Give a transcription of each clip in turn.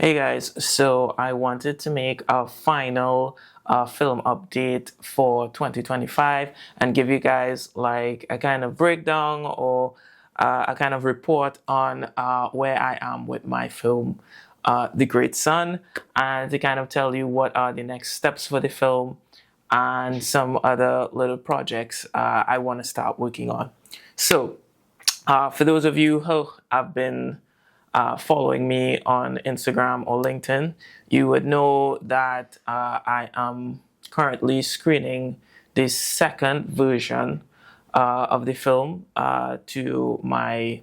Hey guys, so I wanted to make a final film update for 2025 and give you guys like a kind of breakdown or a kind of report on where I am with my film, The Great Son, and to kind of tell you what are the next steps for the film and some other little projects I want to start working on. So, for those of you who have been following me on Instagram or LinkedIn, you would know that I am currently screening the second version of the film to my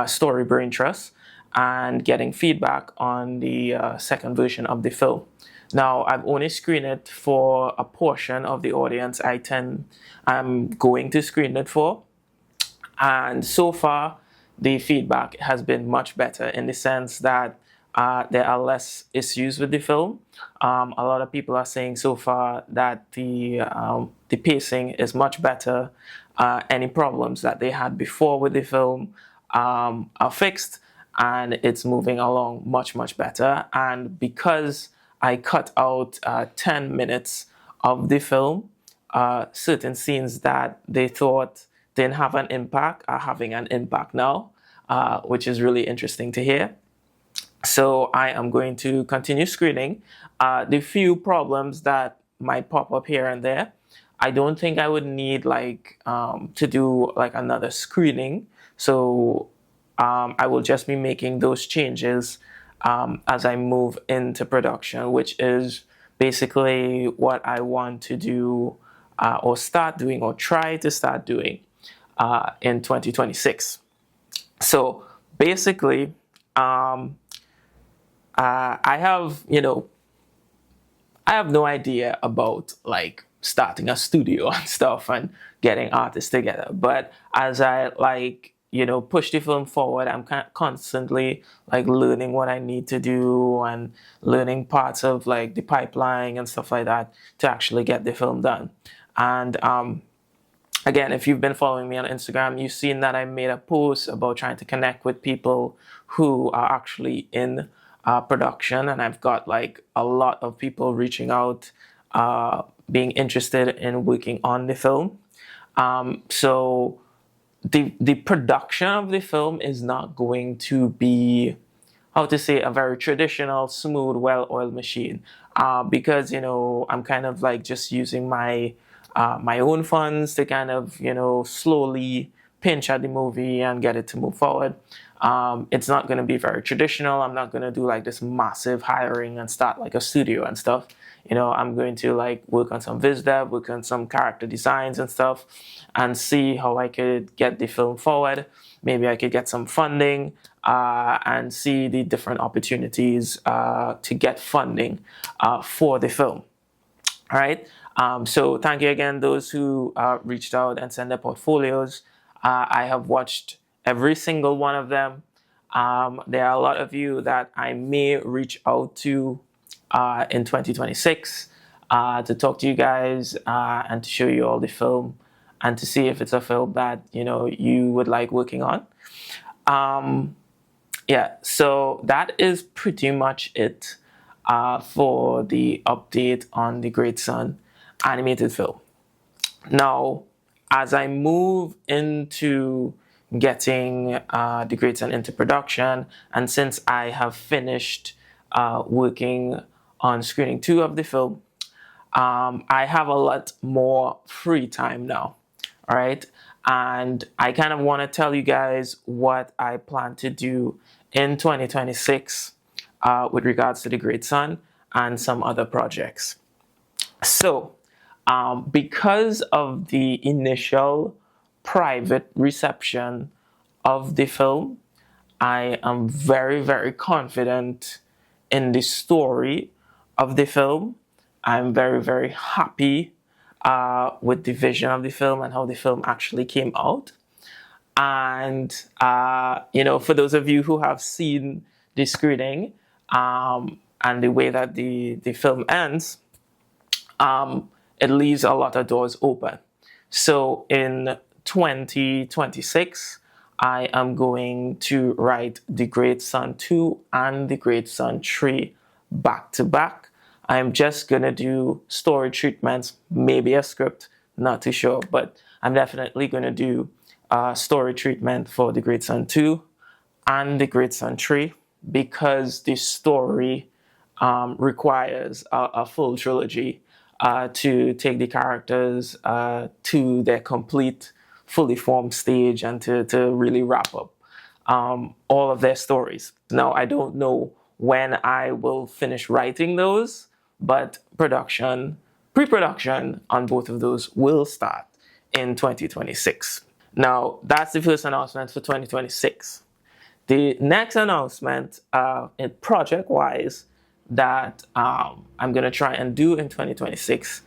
Story Brain Trust and getting feedback on the second version of the film. Now, I've only screened it for a portion of the audience I'm going to screen it for. And so far, the feedback has been much better in the sense that there are less issues with the film. A lot of people are saying so far that the pacing is much better. Any problems that they had before with the film are fixed, and it's moving along much better. And because I cut out 10 minutes of the film, certain scenes that they thought didn't have an impact are having an impact now, which is really interesting to hear. So I am going to continue screening. The few problems that might pop up here and there, I don't think I would need to do like another screening. So I will just be making those changes as I move into production, which is basically what I want to do or start doing or try to start doing in 2026. So basically, I have, I have no idea about like starting a studio and stuff and getting artists together. But as I push the film forward, I'm constantly like learning what I need to do and learning parts of like the pipeline and stuff like that to actually get the film done. And again, if you've been following me on Instagram, you've seen that I made a post about trying to connect with people who are actually in production, and I've got like a lot of people reaching out, being interested in working on the film. So the production of the film is not going to be, how to say, a very traditional, smooth, well-oiled machine, because I'm kind of like just using my own funds to kind of slowly pinch at the movie and get it to move forward. It's not going to be very traditional. I'm not going to do like this massive hiring and start like a studio and stuff. I'm going to like work on some viz dev, work on some character designs and stuff, and see how I could get the film forward. Maybe I could get some funding and see the different opportunities to get funding for the film. All right. So thank you again, those who reached out and sent their portfolios. I have watched every single one of them. There are a lot of you that I may reach out to in 2026 to talk to you guys and to show you all the film and to see if it's a film that you would like working on. Yeah, so that is pretty much it for the update on The Great Son animated film. Now, as I move into getting The Great Son into production, and since I have finished working on screening 2 of the film, I have a lot more free time now, all right? And I kind of want to tell you guys what I plan to do in 2026 with regards to The Great Son and some other projects. So, because of the initial private reception of the film, I am very confident in the story of the film. I'm very happy with the vision of the film and how the film actually came out. And, for those of you who have seen the screening and the way that the film ends, it leaves a lot of doors open. So in 2026, I am going to write The Great Son 2 and The Great Son 3 back to back. I'm just going to do story treatments, maybe a script, not too sure, but I'm definitely going to do story treatment for The Great Son 2 and The Great Son 3 because the story requires a full trilogy to take the characters to their complete, fully formed stage and to really wrap up all of their stories. Now, I don't know when I will finish writing those, but pre-production on both of those will start in 2026. Now, that's the first announcement for 2026. The next announcement, project-wise, that I'm going to try and do in 2026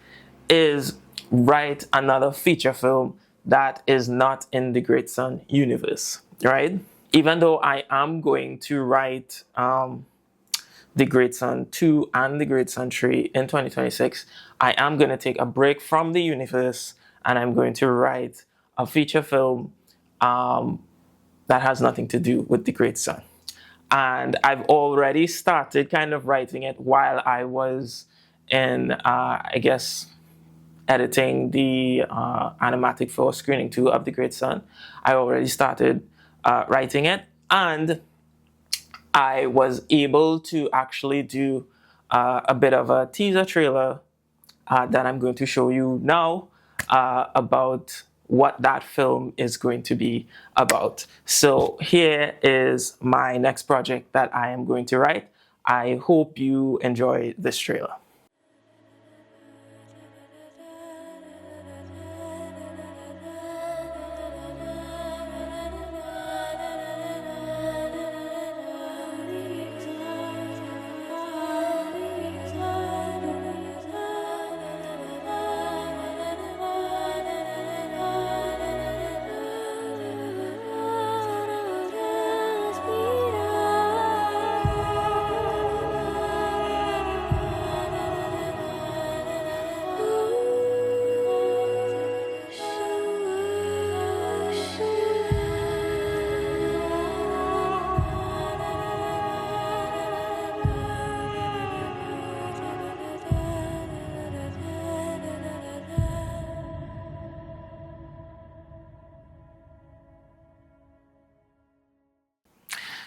is write another feature film that is not in the Great Son universe, right? Even though I am going to write The Great Son 2 and The Great Son 3 in 2026, I am going to take a break from the universe and I'm going to write a feature film that has nothing to do with The Great Son. And I've already started kind of writing it while I was in, editing the animatic for screening 2 of The Great Son. I already started writing it, and I was able to actually do a bit of a teaser trailer that I'm going to show you now about what that film is going to be about. So here is my next project that I am going to write. I hope you enjoy this trailer.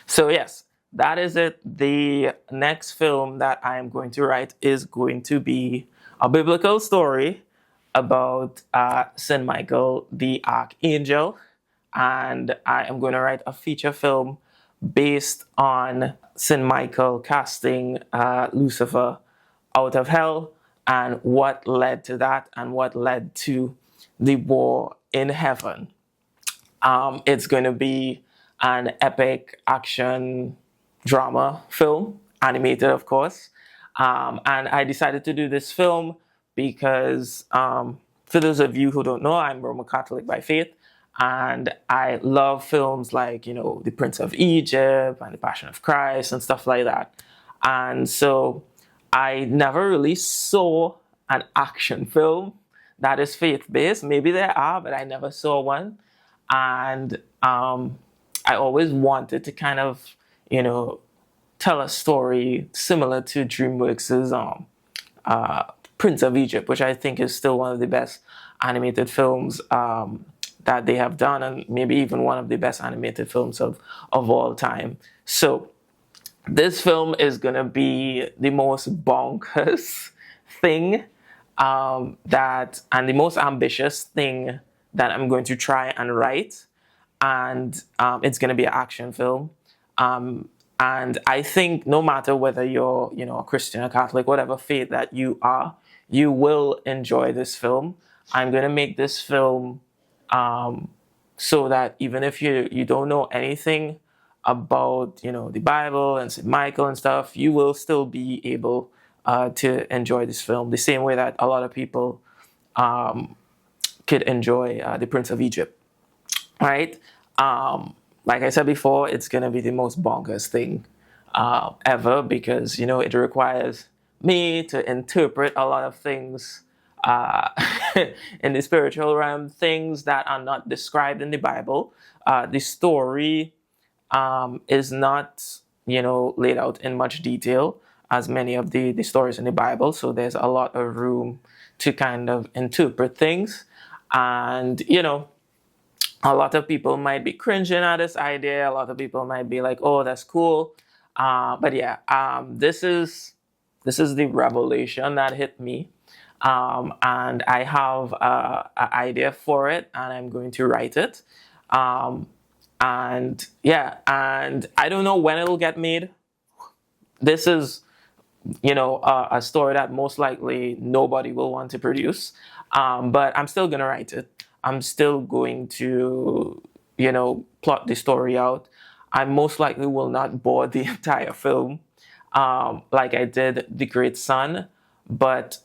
So yes, that is it. The next film that I am going to write is going to be a biblical story about Saint Michael the Archangel, and I am going to write a feature film based on Saint Michael casting Lucifer out of hell and what led to that and what led to the war in heaven. It's going to be an epic action drama film, animated, of course. And I decided to do this film because, for those of you who don't know, I'm Roman Catholic by faith. And I love films like, The Prince of Egypt and The Passion of Christ and stuff like that. And so I never really saw an action film that is faith-based. Maybe there are, but I never saw one. And I always wanted to kind of, tell a story similar to DreamWorks' Prince of Egypt, which I think is still one of the best animated films that they have done, and maybe even one of the best animated films of all time. So this film is going to be the most bonkers thing and the most ambitious thing that I'm going to try and write. And it's going to be an action film. And I think no matter whether you're, a Christian or Catholic, whatever faith that you are, you will enjoy this film. I'm going to make this film so that even if you don't know anything about, the Bible and St. Michael and stuff, you will still be able to enjoy this film the same way that a lot of people could enjoy The Prince of Egypt. Right? Like I said before, it's going to be the most bonkers thing ever because, it requires me to interpret a lot of things uh, in the spiritual realm, things that are not described in the Bible. The story is not, laid out in much detail as many of the stories in the Bible. So there's a lot of room to kind of interpret things. And, a lot of people might be cringing at this idea. A lot of people might be like, "Oh, that's cool," but yeah, this is the revelation that hit me, and I have an idea for it, and I'm going to write it, and yeah, and I don't know when it'll get made. This is a story that most likely nobody will want to produce. But I'm still gonna write it. I'm still going to, plot the story out. I most likely will not board the entire film, like I did The Great Son, but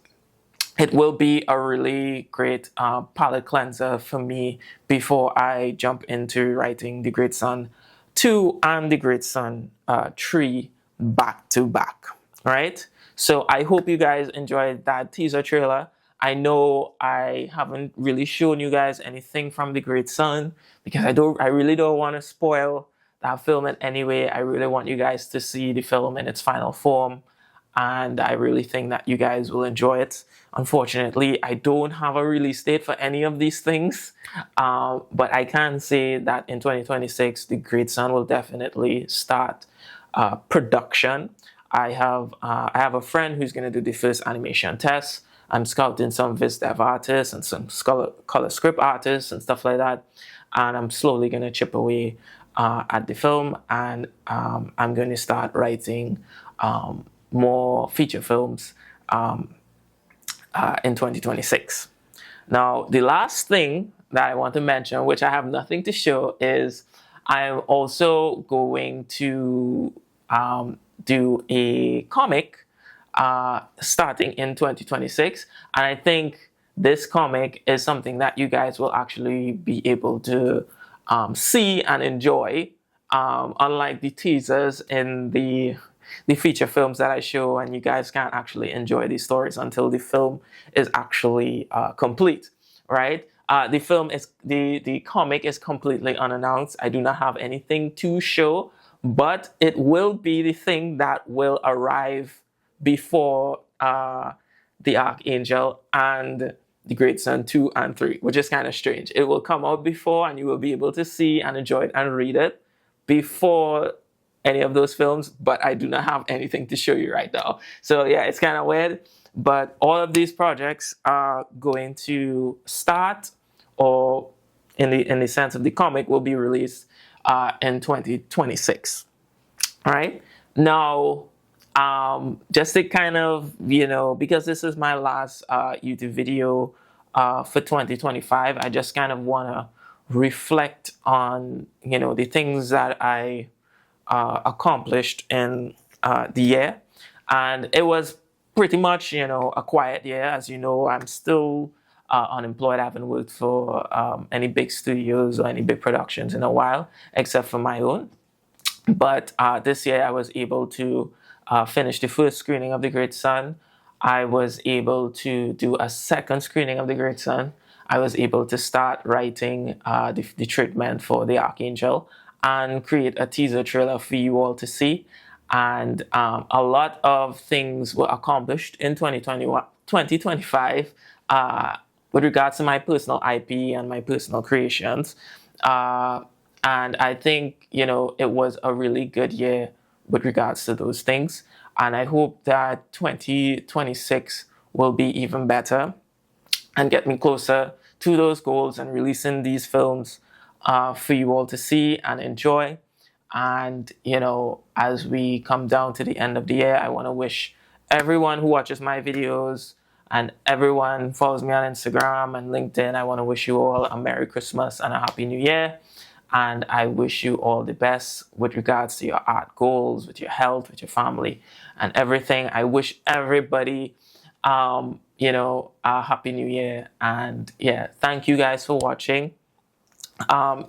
it will be a really great palate cleanser for me before I jump into writing The Great Son 2 and The Great Son 3 back to back. Right? So I hope you guys enjoyed that teaser trailer. I know I haven't really shown you guys anything from The Great Son because I really don't want to spoil that film in any way. I really want you guys to see the film in its final form, and I really think that you guys will enjoy it. Unfortunately, I don't have a release date for any of these things, but I can say that in 2026, The Great Son will definitely start production. I have a friend who's going to do the first animation test. I'm scouting some Viz Dev artists and some color script artists and stuff like that, and I'm slowly going to chip away at the film, and I'm going to start writing more feature films in 2026. Now, the last thing that I want to mention, which I have nothing to show, is I'm also going to do a comic starting in 2026. And I think this comic is something that you guys will actually be able to see and enjoy, unlike the teasers in the feature films that I show, and you guys can't actually enjoy these stories until the film is actually complete, right? The comic is completely unannounced. I do not have anything to show, but it will be the thing that will arrive before the Archangel and The Great Son 2 and 3, which is kind of strange. It will come out before, and you will be able to see and enjoy it and read it before any of those films, but I do not have anything to show you right now. So yeah, it's kind of weird, but all of these projects are going to start, or in the sense of the comic, will be released in 2026. All right. Now, just to kind of, because this is my last YouTube video for 2025, I just kind of want to reflect on, the things that I accomplished in the year. And it was pretty much, a quiet year. As you know, I'm still unemployed. I haven't worked for any big studios or any big productions in a while, except for my own. But this year I was able to finish the first screening of The Great Son. I was able to do a second screening of The Great Son. I was able to start writing the treatment for The Archangel and create a teaser trailer for you all to see. And a lot of things were accomplished in 2025 with regards to my personal IP and my personal creations. And I think, it was a really good year with regards to those things. And I hope that 2026 will be even better and get me closer to those goals and releasing these films for you all to see and enjoy. And, as we come down to the end of the year, I want to wish everyone who watches my videos and everyone who follows me on Instagram and LinkedIn, I want to wish you all a Merry Christmas and a Happy New Year. And I wish you all the best with regards to your art goals, with your health, with your family, and everything. I wish everybody, a Happy New Year. And yeah, thank you guys for watching.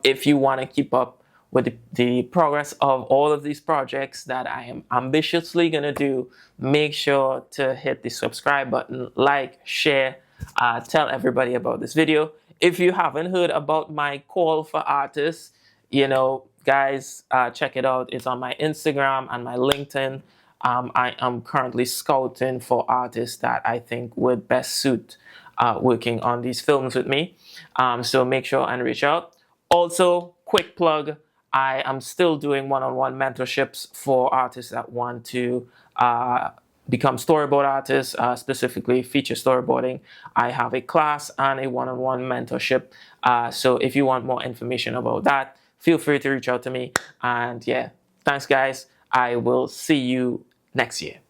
If you want to keep up with the progress of all of these projects that I am ambitiously going to do, make sure to hit the subscribe button, like, share, tell everybody about this video. If you haven't heard about my call for artists, guys, check it out. It's on my Instagram and my LinkedIn. I am currently scouting for artists that I think would best suit working on these films with me. So make sure and reach out. Also, quick plug, I am still doing one-on-one mentorships for artists that want to become storyboard artists, specifically feature storyboarding. I have a class and a one-on-one mentorship. So if you want more information about that, feel free to reach out to me. And yeah, thanks guys. I will see you next year.